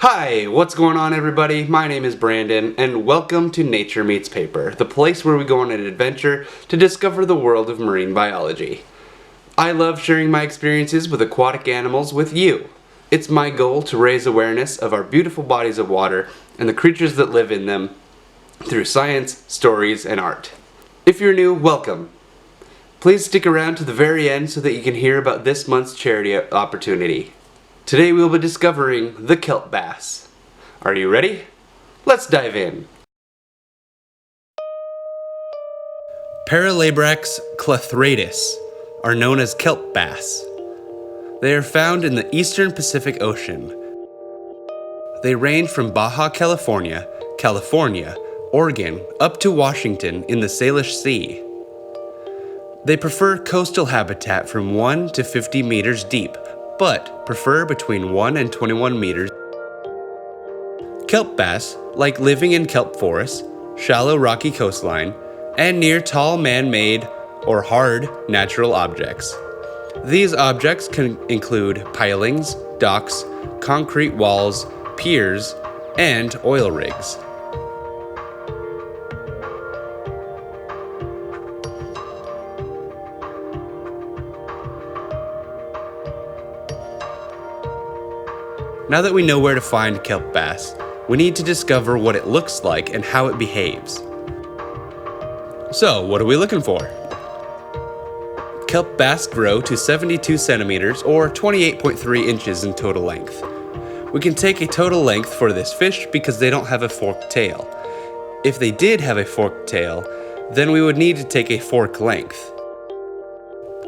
Hi, what's going on everybody? My name is Brandon, and welcome to Nature Meets Paper, the place where we go on an adventure to discover the world of marine biology. I love sharing my experiences with aquatic animals with you. It's my goal to raise awareness of our beautiful bodies of water and the creatures that live in them through science, stories, and art. If you're new, welcome. Please stick around to the very end so that you can hear about this month's charity opportunity. Today we will be discovering the kelp bass. Are you ready? Let's dive in. Paralabrax clothratus are known as kelp bass. They are found in the eastern Pacific Ocean. They range from Baja California, Oregon, up to Washington in the Salish Sea. They prefer coastal habitat from 1 to 50 meters deep, but prefer between 1 and 21 meters. Kelp bass like living in kelp forests, shallow rocky coastline, and near tall man-made or hard natural objects. These objects can include pilings, docks, concrete walls, piers, and oil rigs. Now that we know where to find kelp bass, we need to discover what it looks like and how it behaves. So, what are we looking for? Kelp bass grow to 72 centimeters or 28.3 inches in total length. We can take a total length for this fish because they don't have a forked tail. If they did have a forked tail, then we would need to take a fork length.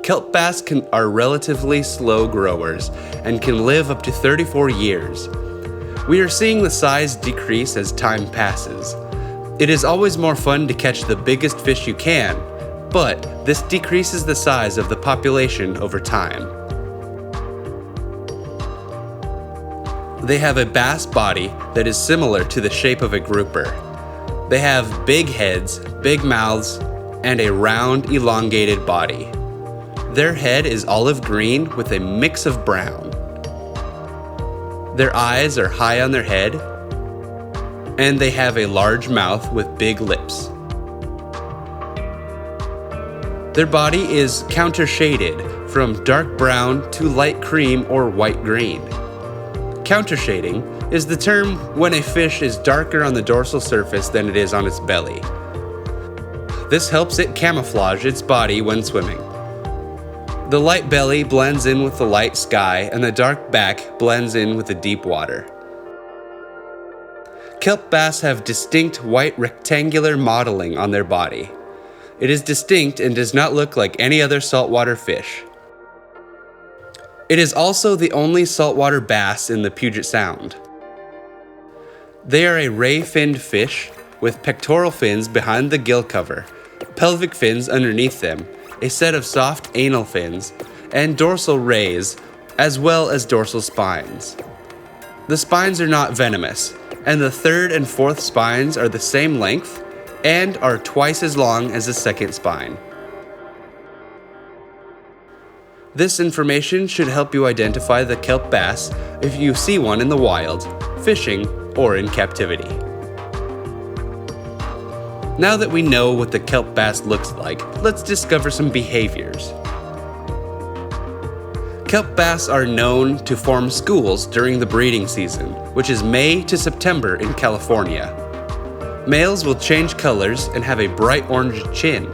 Kelp bass are relatively slow growers and can live up to 34 years. We are seeing the size decrease as time passes. It is always more fun to catch the biggest fish you can, but this decreases the size of the population over time. They have a bass body that is similar to the shape of a grouper. They have big heads, big mouths, and a round, elongated body. Their head is olive green with a mix of brown. Their eyes are high on their head, and they have a large mouth with big lips. Their body is counter-shaded from dark brown to light cream or white green. Counter-shading is the term when a fish is darker on the dorsal surface than it is on its belly. This helps it camouflage its body when swimming. The light belly blends in with the light sky, and the dark back blends in with the deep water. Kelp bass have distinct white rectangular mottling on their body. It is distinct and does not look like any other saltwater fish. It is also the only saltwater bass in the Puget Sound. They are a ray-finned fish with pectoral fins behind the gill cover, pelvic fins underneath them, a set of soft anal fins, and dorsal rays, as well as dorsal spines. The spines are not venomous, and the third and fourth spines are the same length and are twice as long as the second spine. This information should help you identify the kelp bass if you see one in the wild, fishing, or in captivity. Now that we know what the kelp bass looks like, let's discover some behaviors. Kelp bass are known to form schools during the breeding season, which is May to September in California. Males will change colors and have a bright orange chin.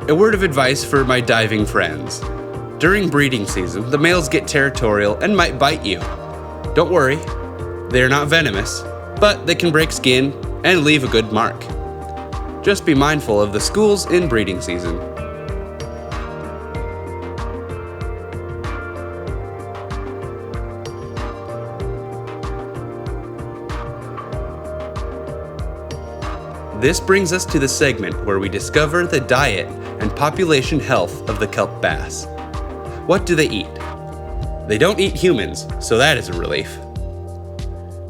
A word of advice for my diving friends. During breeding season, the males get territorial and might bite you. Don't worry, they are not venomous, but they can break skin and leave a good mark. Just be mindful of the schools in breeding season. This brings us to the segment where we discover the diet and population health of the kelp bass. What do they eat? They don't eat humans, so that is a relief.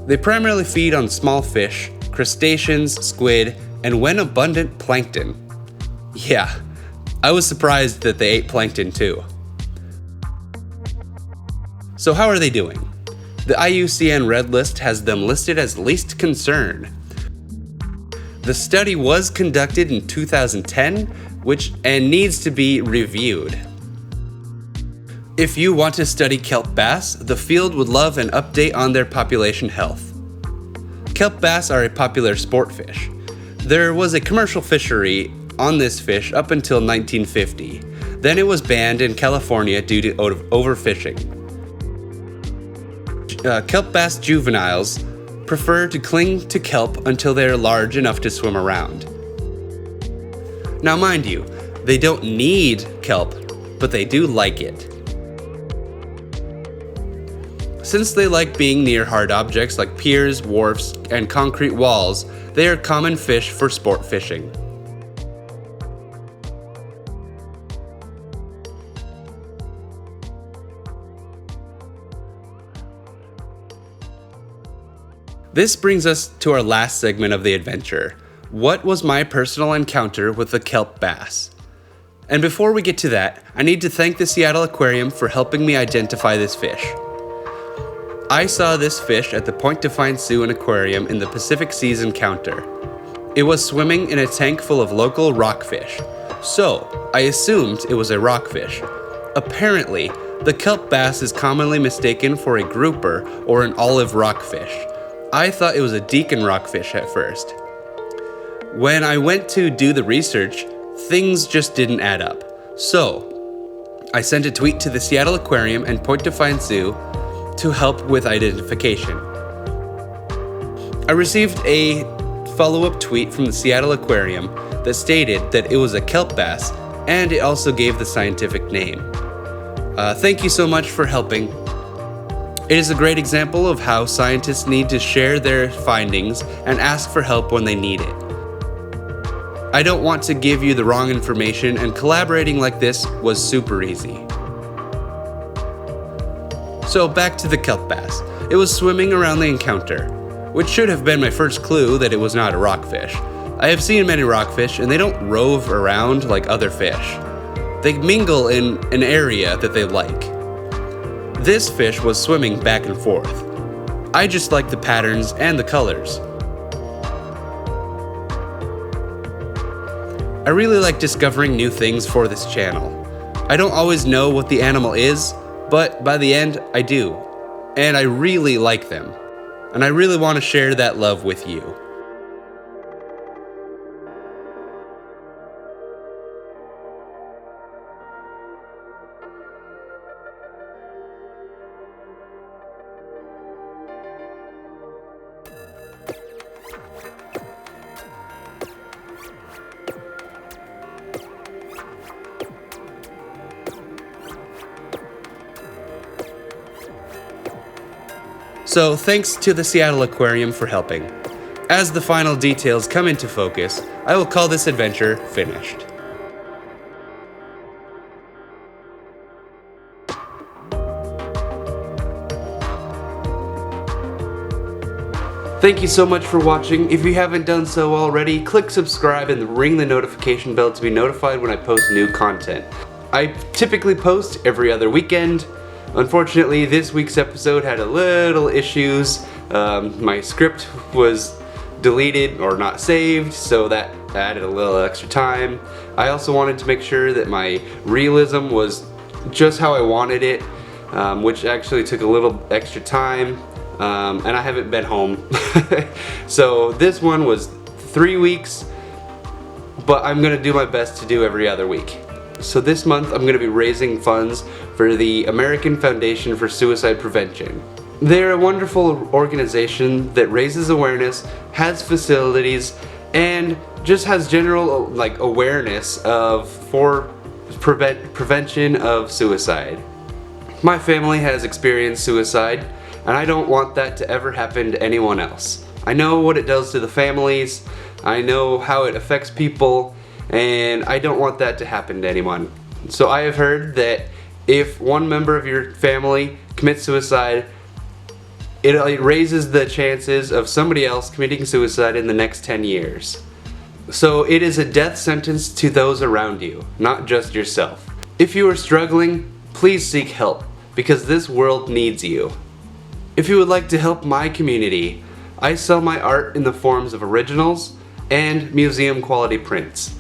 They primarily feed on small fish, crustaceans, squid, and when abundant, plankton. Yeah, I was surprised that they ate plankton too. So how are they doing? The IUCN Red List has them listed as least concern. The study was conducted in 2010, and needs to be reviewed. If you want to study kelp bass, the field would love an update on their population health. Kelp bass are a popular sport fish. There was a commercial fishery on this fish up until 1950. Then it was banned in California due to overfishing. Kelp bass juveniles prefer to cling to kelp until they are large enough to swim around. Now mind you, they don't need kelp, but they do like it. Since they like being near hard objects like piers, wharfs, and concrete walls, they are common fish for sport fishing. This brings us to our last segment of the adventure. What was my personal encounter with the kelp bass? And before we get to that, I need to thank the Seattle Aquarium for helping me identify this fish. I saw this fish at the Point Defiance Zoo and Aquarium in the Pacific Seas encounter. It was swimming in a tank full of local rockfish, so I assumed it was a rockfish. Apparently, the kelp bass is commonly mistaken for a grouper or an olive rockfish. I thought it was a deacon rockfish at first. When I went to do the research, things just didn't add up. So, I sent a tweet to the Seattle Aquarium and Point Defiance Zoo to help with identification. I received a follow-up tweet from the Seattle Aquarium that stated that it was a kelp bass, and it also gave the scientific name. Thank you so much for helping. It is a great example of how scientists need to share their findings and ask for help when they need it. I don't want to give you the wrong information, and collaborating like this was super easy. So back to the kelp bass. It was swimming around the encounter, which should have been my first clue that it was not a rockfish. I have seen many rockfish, and they don't rove around like other fish. They mingle in an area that they like. This fish was swimming back and forth. I just like the patterns and the colors. I really like discovering new things for this channel. I don't always know what the animal is, but by the end, I do. And I really like them. And I really want to share that love with you. So thanks to the Seattle Aquarium for helping. As the final details come into focus, I will call this adventure finished. Thank you so much for watching. If you haven't done so already, click subscribe and ring the notification bell to be notified when I post new content. I typically post every other weekend. Unfortunately, this week's episode had a little issues. My script was deleted or not saved, so that added a little extra time. I also wanted to make sure that my realism was just how I wanted it, which actually took a little extra time, and I haven't been home. So this one was 3 weeks, but I'm gonna do my best to do every other week. So this month I'm going to be raising funds for the American Foundation for Suicide Prevention. They're a wonderful organization that raises awareness, has facilities, and just has general awareness for prevention of suicide. My family has experienced suicide, and I don't want that to ever happen to anyone else. I know what it does to the families, I know how it affects people, and I don't want that to happen to anyone. So I have heard that if one member of your family commits suicide, it raises the chances of somebody else committing suicide in the next 10 years. So it is a death sentence to those around you, not just yourself. If you are struggling, please seek help, because this world needs you. If you would like to help my community, I sell my art in the forms of originals and museum quality prints.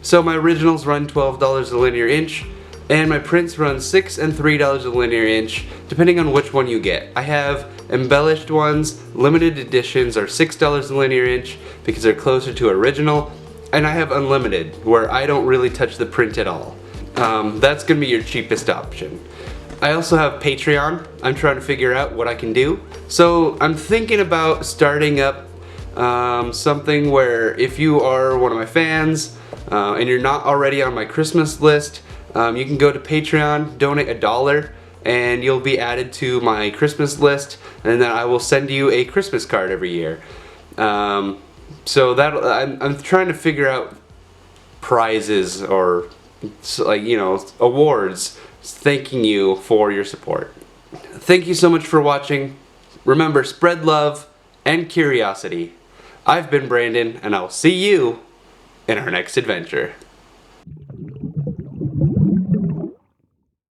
So my originals run $12 a linear inch, and my prints run $6 and $3 a linear inch, depending on which one you get. I have embellished ones, limited editions are $6 a linear inch because they're closer to original, and I have unlimited, where I don't really touch the print at all. That's gonna be your cheapest option. I also have Patreon. I'm trying to figure out what I can do. So I'm thinking about starting up something where if you are one of my fans and you're not already on my Christmas list, you can go to Patreon, donate $1, and you'll be added to my Christmas list, and then I will send you a Christmas card every year. So that I'm trying to figure out prizes or awards thanking you for your support. Thank you so much for watching. Remember, spread love and curiosity. I've been Brandon, and I'll see you in our next adventure.